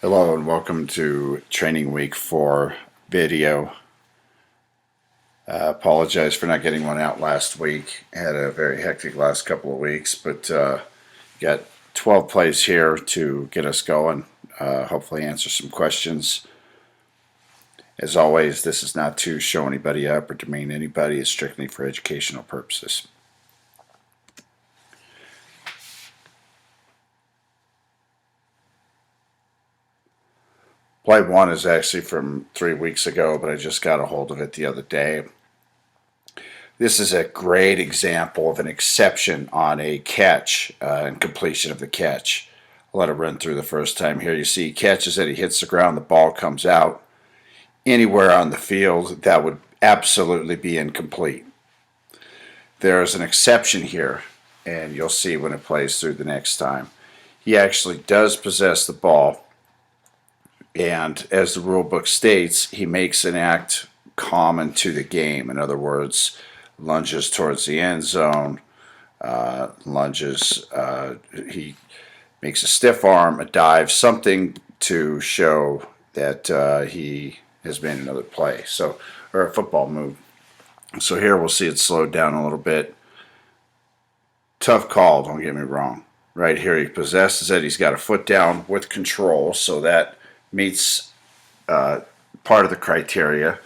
Hello and welcome to Training Week 4 video. Apologize for not getting one out last week. Had a very hectic last couple of weeks, but got 12 plays here to get us going. Hopefully answer some questions. As always, this is not to show anybody up or demean anybody. It's strictly for educational purposes. Play 1 is actually from 3 weeks ago, but I just got a hold of it the other day. This is a great example of an exception on a catch and completion of the catch. I'll let it run through the first time here. You see he catches it, he hits the ground, the ball comes out. Anywhere on the field, that would absolutely be incomplete. There is an exception here, and you'll see when it plays through the next time. He actually does possess the ball, and as the rule book states, he makes an act common to the game. In other words, lunges towards the end zone, he makes a stiff arm, a dive, something to show that he has made another play, or a football move. So here we'll see it slowed down a little bit. Tough call, don't get me wrong. Right here he possesses it, he's got a foot down with control, so that meets part of the criteria.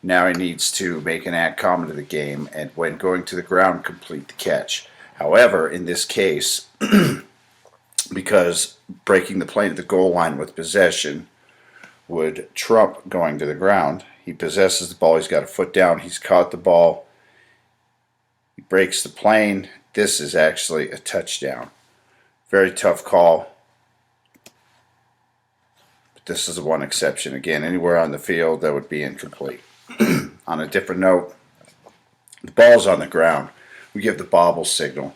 Now he needs to make an act common to the game, and when going to the ground, complete the catch. However, in this case, because breaking the plane at the goal line with possession would trump going to the ground, he possesses the ball, he's got a foot down, he's caught the ball, he breaks the plane. This is actually a touchdown. Very tough call. This is the one exception. Again, anywhere on the field, that would be incomplete. On a different note, the ball's on the ground. We give the bobble signal.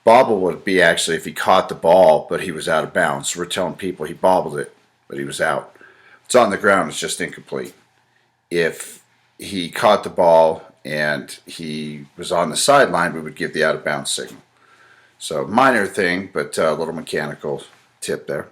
Bobble would be actually if he caught the ball, but he was out of bounds. So we're telling people he bobbled it, but he was out. It's on the ground, it's just incomplete. If he caught the ball and he was on the sideline, we would give the out of bounds signal. So minor thing, but a little mechanical tip there.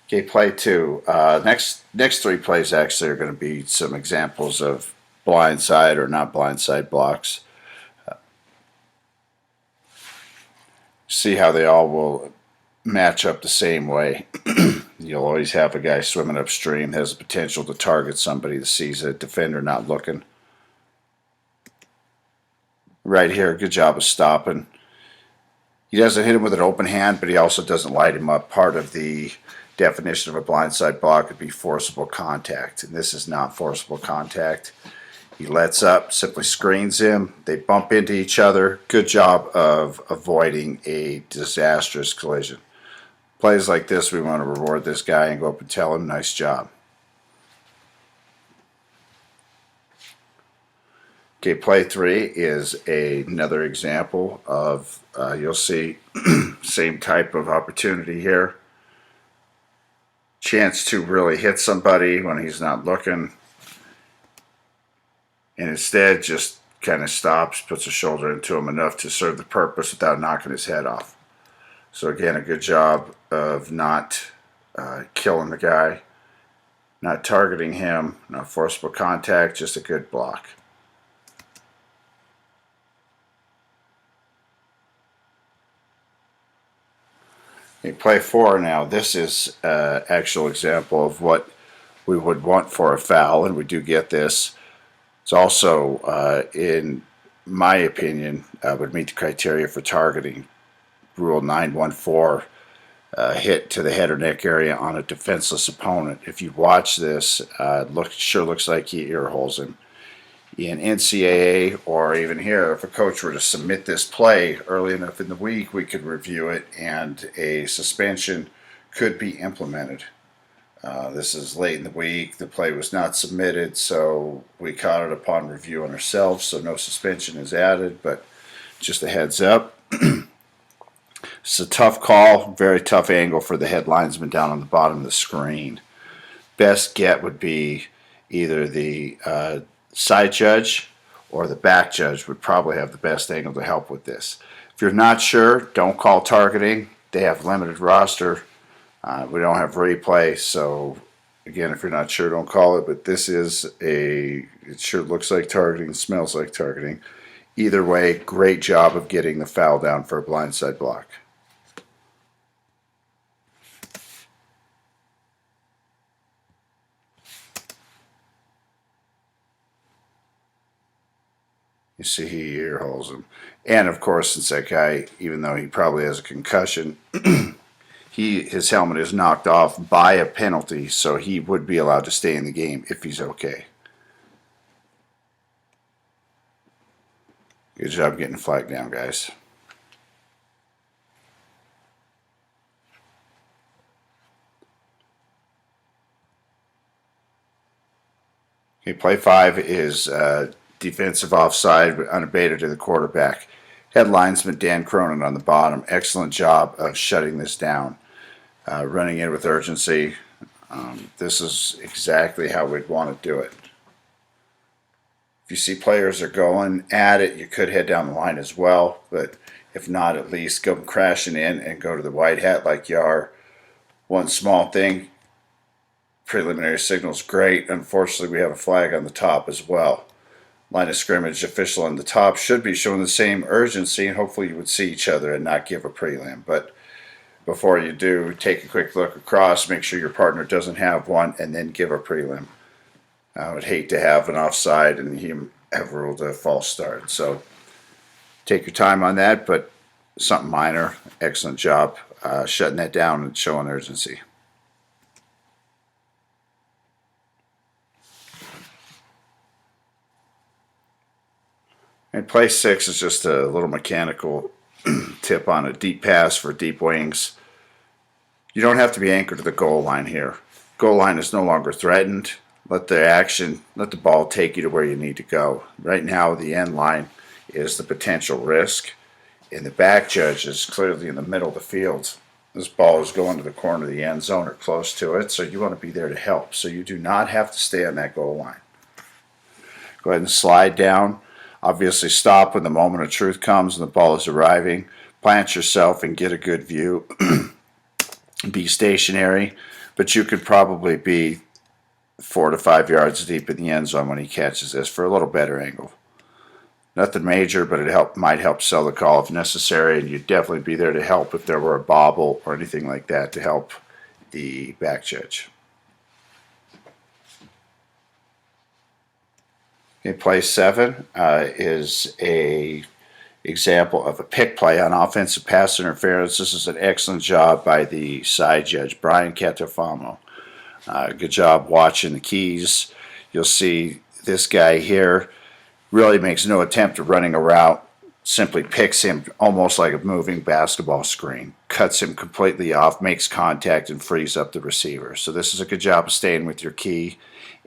Okay, play 2. Next 3 plays actually are going to be some examples of blindside or not blindside blocks. See how they all will match up the same way. You'll always have a guy swimming upstream that has the potential to target somebody that sees a defender not looking. Right here, good job of stopping. He doesn't hit him with an open hand, but he also doesn't light him up. Part of the definition of a blindside block would be forcible contact, and this is not forcible contact. He lets up, simply screens him, they bump into each other. Good job of avoiding a disastrous collision. Plays like this, we want to reward this guy and go up and tell him, nice job. Okay, play 3 is another example of, you'll see, same type of opportunity here. Chance to really hit somebody when he's not looking, and instead just kind of stops, puts a shoulder into him enough to serve the purpose without knocking his head off. So again, a good job of not killing the guy, not targeting him, not forcible contact, just a good block. Okay, play 4 now. This is an actual example of what we would want for a foul, and we do get this. It's also, in my opinion, would meet the criteria for targeting. Rule 914, hit to the head or neck area on a defenseless opponent. If you watch this, it sure looks like he ear holes him. In NCAA or even here, if a coach were to submit this play early enough in the week, we could review it and a suspension could be implemented. This is late in the week. The play was not submitted, so we caught it upon review on ourselves, so no suspension is added, but just a heads up. It's a tough call, very tough angle for the head linesman down on the bottom of the screen. Best get would be either the side judge or the back judge would probably have the best angle to help with this. If you're not sure, don't call targeting. They have limited roster. We don't have replay, so again, if you're not sure, don't call it. But this is it sure looks like targeting, smells like targeting. Either way, great job of getting the foul down for a blindside block. You see he ear holes him. And of course, since that guy, even though he probably has a concussion, his helmet is knocked off by a penalty, so he would be allowed to stay in the game if he's okay. Good job getting the flag down, guys. Okay, play 5 is defensive offside, but unabated to the quarterback. Head linesman Dan Cronin on the bottom. Excellent job of shutting this down. Running in with urgency. This is exactly how we'd want to do it. If you see players are going at it, you could head down the line as well, but if not, at least go crashing in and go to the white hat like you are. One small thing, preliminary signal is great. Unfortunately, we have a flag on the top as well. Line of scrimmage official on the top should be showing the same urgency, and hopefully you would see each other and not give a prelim. But before you do, take a quick look across, make sure your partner doesn't have one, and then give a prelim. I would hate to have an offside and him have ruled a false start. So take your time on that, but something minor. Excellent job shutting that down and showing urgency. And play 6 is just a little mechanical tip on a deep pass for deep wings. You don't have to be anchored to the goal line here. Goal line is no longer threatened. Let the ball take you to where you need to go. Right now, the end line is the potential risk, and the back judge is clearly in the middle of the field. This ball is going to the corner of the end zone or close to it, so you want to be there to help. So you do not have to stay on that goal line. Go ahead and slide down. Obviously, stop when the moment of truth comes and the ball is arriving. Plant yourself and get a good view. Be stationary, but you could probably be 4 to 5 yards deep in the end zone when he catches this for a little better angle. Nothing major, but it might help sell the call if necessary, and you'd definitely be there to help if there were a bobble or anything like that to help the back judge. Okay, play 7 is a example of a pick play on offensive pass interference. This is an excellent job by the side judge, Brian Catafamo. Good job watching the keys. You'll see this guy here really makes no attempt at running a route, simply picks him almost like a moving basketball screen, cuts him completely off, makes contact, and frees up the receiver. So this is a good job of staying with your key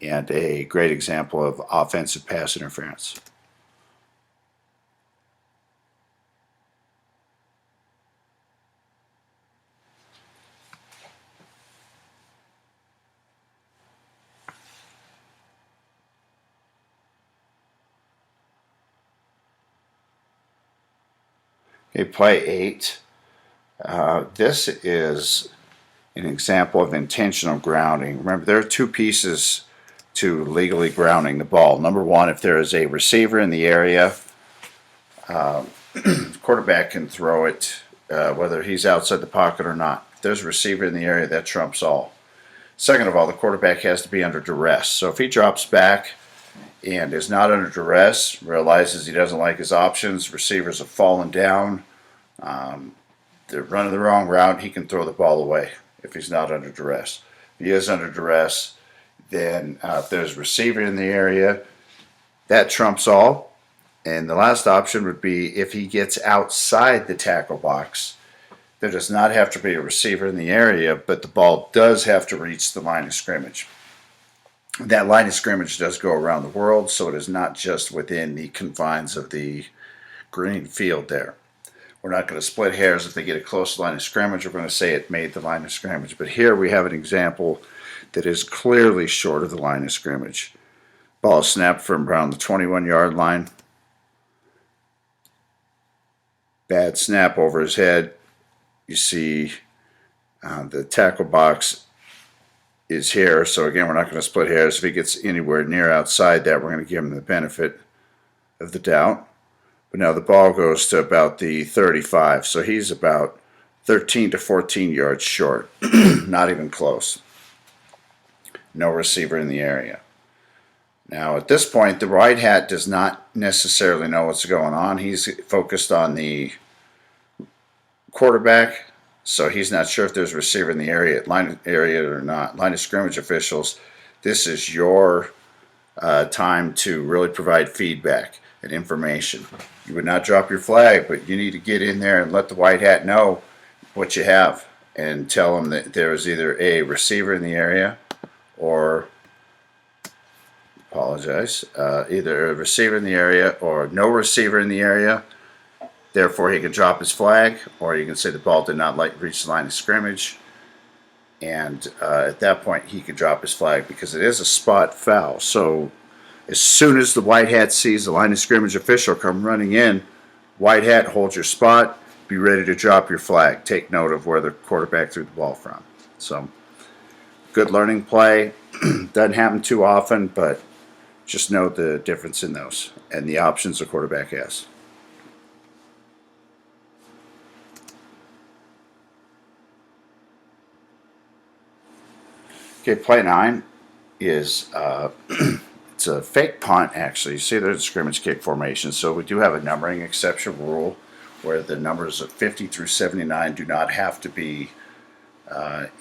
and a great example of offensive pass interference. Okay, play 8. This is an example of intentional grounding. Remember, there are two pieces to legally grounding the ball. Number one, if there is a receiver in the area, the quarterback can throw it whether he's outside the pocket or not. If there's a receiver in the area, that trumps all. Second of all, the quarterback has to be under duress. So if he drops back and is not under duress, realizes he doesn't like his options, receivers have fallen down, they're running the wrong route, he can throw the ball away if he's not under duress. If he is under duress, then if there's a receiver in the area, that trumps all. And the last option would be if he gets outside the tackle box. There does not have to be a receiver in the area, but the ball does have to reach the line of scrimmage. That line of scrimmage does go around the world, so it is not just within the confines of the green field there. We're not going to split hairs if they get a close line of scrimmage. We're going to say it made the line of scrimmage. But here we have an example that is clearly short of the line of scrimmage. Ball is snapped from around the 21-yard line. Bad snap over his head. You see the tackle box is here. So again, we're not going to split hairs. If he gets anywhere near outside that, we're going to give him the benefit of the doubt. But now the ball goes to about the 35. So he's about 13 to 14 yards short. Not even close. No receiver in the area. Now at this point, the white hat does not necessarily know what's going on. He's focused on the quarterback, so he's not sure if there's a receiver in the line area or not. Line of scrimmage officials, this is your time to really provide feedback and information. You would not drop your flag, but you need to get in there and let the white hat know what you have and tell them that there is either a receiver in the area or either a receiver in the area or no receiver in the area. Therefore, he can drop his flag, or you can say the ball did not reach the line of scrimmage. And at that point, he can drop his flag because it is a spot foul. So as soon as the white hat sees the line of scrimmage official come running in, white hat, hold your spot, be ready to drop your flag. Take note of where the quarterback threw the ball from. So good learning play. Doesn't happen too often, but just note the difference in those and the options the quarterback has. Okay, play 9 is it's a fake punt, actually. You see there's a scrimmage kick formation, so we do have a numbering exception rule where the numbers of 50 through 79 do not have to be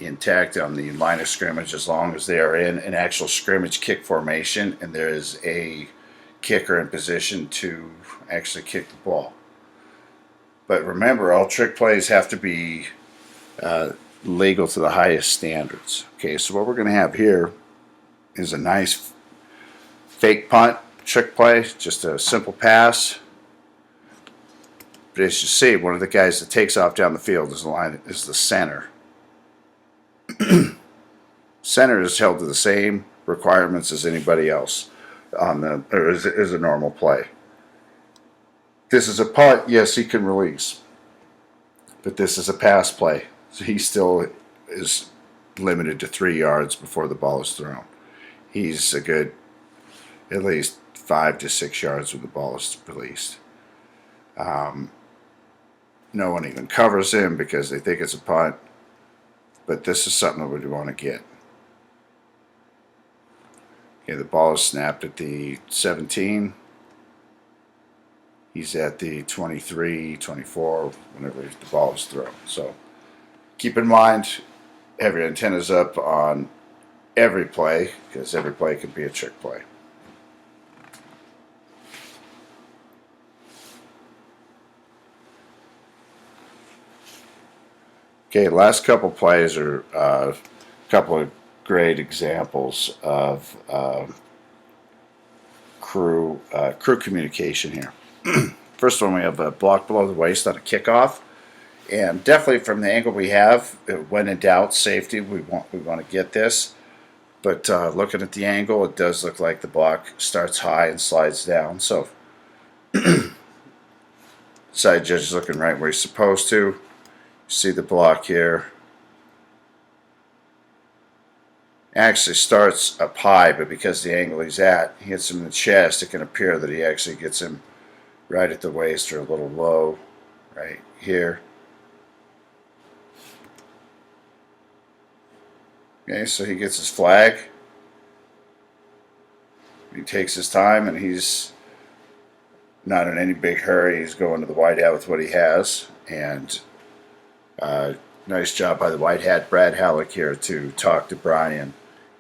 intact on the line of scrimmage as long as they are in an actual scrimmage kick formation and there is a kicker in position to actually kick the ball. But remember, all trick plays have to be legal to the highest standards. Okay, so what we're going to have here is a nice fake punt trick play, just a simple pass. But as you see, one of the guys that takes off down the field is the center. Center is held to the same requirements as anybody else is a normal play. This is a punt, yes, he can release, but this is a pass play. So he still is limited to 3 yards before the ball is thrown. He's a good at least 5 to 6 yards when the ball is released. No one even covers him because they think it's a punt, but this is something that we want to get. Okay, the ball is snapped at the 17. He's at the 23, 24, whenever the ball is thrown. So keep in mind, have your antennas up on every play, because every play can be a trick play. Okay, last couple plays are a couple of great examples of crew communication here. First one, we have a block below the waist on a kickoff. And definitely from the angle we have, when in doubt, safety, we want to get this. But looking at the angle, it does look like the block starts high and slides down. So side judge is looking right where he's supposed to. You see the block here. Actually starts up high, but because the angle he's at, he hits him in the chest, it can appear that he actually gets him right at the waist or a little low right here. Okay, so he gets his flag. He takes his time, and he's not in any big hurry. He's going to the white hat with what he has. And nice job by the white hat, Brad Halleck, here to talk to Brian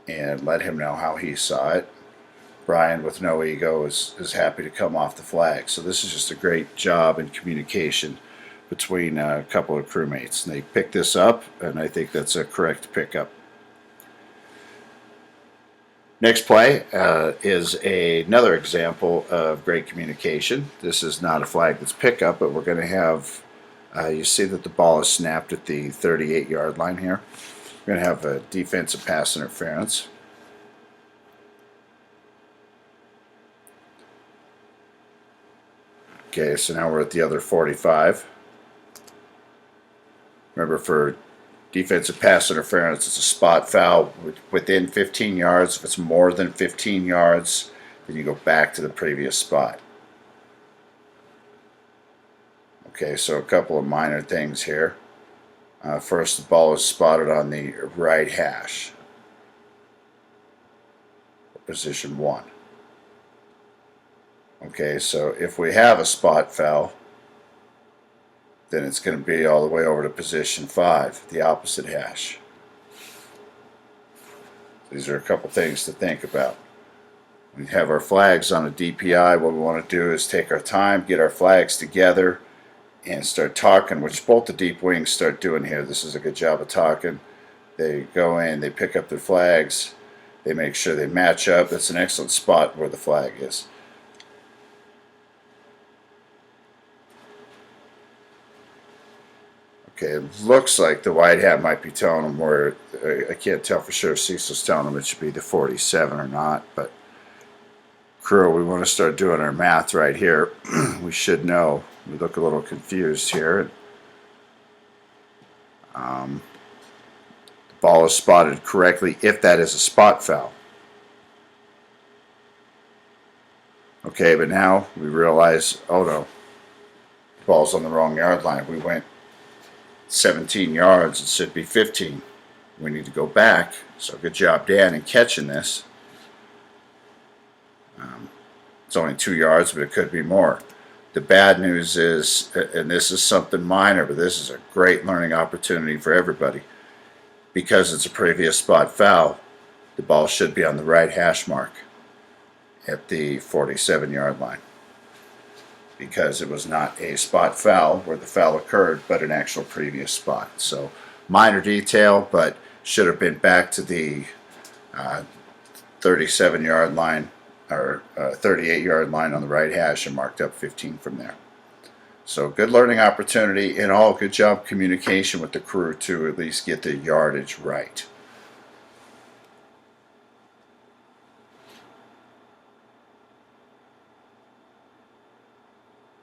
and let him know how he saw it. Brian, with no ego, is happy to come off the flag. So this is just a great job in communication between a couple of crewmates. And they picked this up, and I think that's a correct pickup. Next play is another example of great communication. This is not a flag that's pickup, but we're going to have, you see that the ball is snapped at the 38-yard line here. We're going to have a defensive pass interference. Okay, so now we're at the other 45. Remember, for defensive pass interference, it's a spot foul within 15 yards. If it's more than 15 yards, then you go back to the previous spot. Okay, so a couple of minor things here. First, the ball is spotted on the right hash, position 1. Okay, so if we have a spot foul, then it's going to be all the way over to position 5, the opposite hash. These are a couple things to think about. We have our flags on a DPI. What we want to do is take our time, get our flags together, and start talking, which both the deep wings start doing here. This is a good job of talking. They go in, they pick up their flags, they make sure they match up. That's an excellent spot where the flag is. Okay, it looks like the white hat might be telling them where, I can't tell for sure if Cecil's telling them it should be the 47 or not, but crew, we want to start doing our math right here. We should know. We look a little confused here. The ball is spotted correctly if that is a spot foul. Okay, but now we realize, oh no, the ball's on the wrong yard line. We went 17 yards, it should be 15. We need to go back. So good job, Dan, in catching this. It's only 2 yards, but it could be more. The bad news is, and this is something minor, but this is a great learning opportunity for everybody. Because it's a previous spot foul, the ball should be on the right hash mark at the 47-yard line. Because it was not a spot foul where the foul occurred, but an actual previous spot. So minor detail, but should have been back to the 37-yard line or 38-yard line on the right hash and marked up 15 from there. So good learning opportunity, and all good job communication with the crew to at least get the yardage right.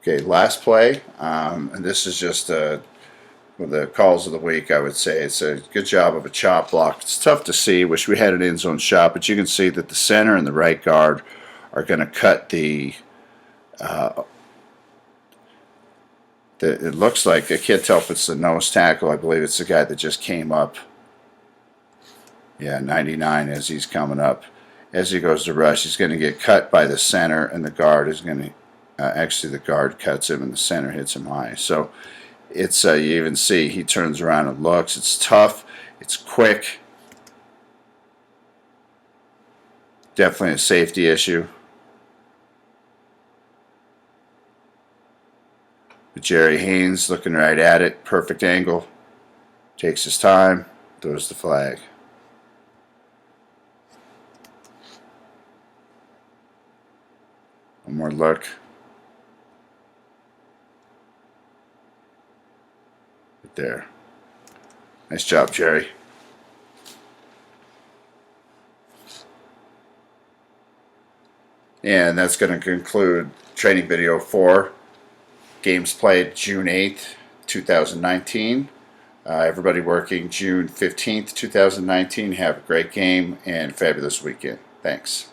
Okay, last play, and this is just with the calls of the week. I would say it's a good job of a chop block. It's tough to see. Wish we had an end zone shot, but you can see that the center and the right guard are going to cut the. It looks like, I can't tell if it's the nose tackle. I believe it's the guy that just came up. Yeah, 99 as he's coming up. As he goes to rush, he's going to get cut by the center, and the guard is going to. Actually, the guard cuts him and the center hits him high. So it's you even see he turns around and looks. It's tough. It's quick. Definitely a safety issue. But Jerry Haynes looking right at it. Perfect angle. Takes his time. Throws the flag. One more look. There. Nice job, Jerry. And that's going to conclude training video 4. Games played June 8th, 2019. Everybody working June 15th, 2019. Have a great game and fabulous weekend. Thanks.